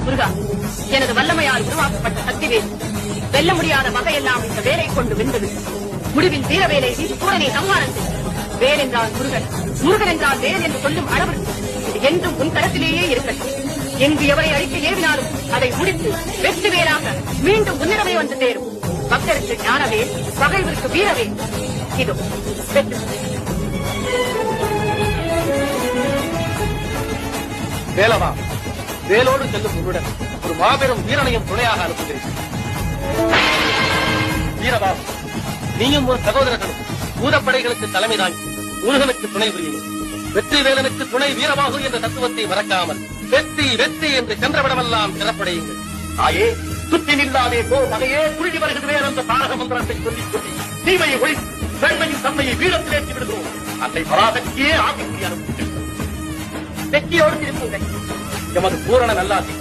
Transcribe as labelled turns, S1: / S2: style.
S1: முருகா, எனது வல்லமையால் உருவாக்கப்பட்ட சக்திவேல் வெல்ல முடியாத வகையெல்லாம் இந்த வேலை கொண்டு வென்றது. முடிவில் வீரவேலை வீசி சூரனை சம்ஹாரம் செய்தது. வேல் என்றால் முருகன், முருகன் என்றால் வேல் என்று சொல்லும் அளவு இது என்றும் உன் கரத்திலேயே இருக்கட்டும். எங்கு எவரை அழிக்க ஏவினாலும் அதை முடித்து வெற்றி வேலாக மீண்டும் உன்னிடமே வந்து சேரும். பக்தருக்கு ஞானவேல், பகைவருக்கு வீரவேல். இதோ வெற்றி.
S2: வேலவா, வேலோடு செல்லும் உன்னுடன் ஒரு மாபெரும் வீரனையும் துணையாக அனுப்புகிறேன். வீரவா, நீயும் ஒரு சகோதரர்களும் பூதப்படைகளுக்கு தலைமை தாங்கி முருகனுக்கு துணை புரியும். வெற்றி வேலனுக்கு துணை வீரவாகு என்ற தத்துவத்தை மறக்காமல் வெற்றி வெற்றி என்று சென்றவிடமெல்லாம் சிறப்படையுங்கள். தாயே, சுற்றி நில்லாதே போ மகையே, துள்ளி வருகிறேன் என்ற தாரக மந்திரத்தை சொல்லிக் சொல்லி தீமையை ஒழித்து பெண்மையின் தன்மையை வீரத்தில் ஏற்றி விடுகிறோம். அன்னை பராசக்தியே ஆகிய அனுப்புகிறேன். வெற்றியோடு திருப்புங்கள். எமது பூரண நல்லாசி.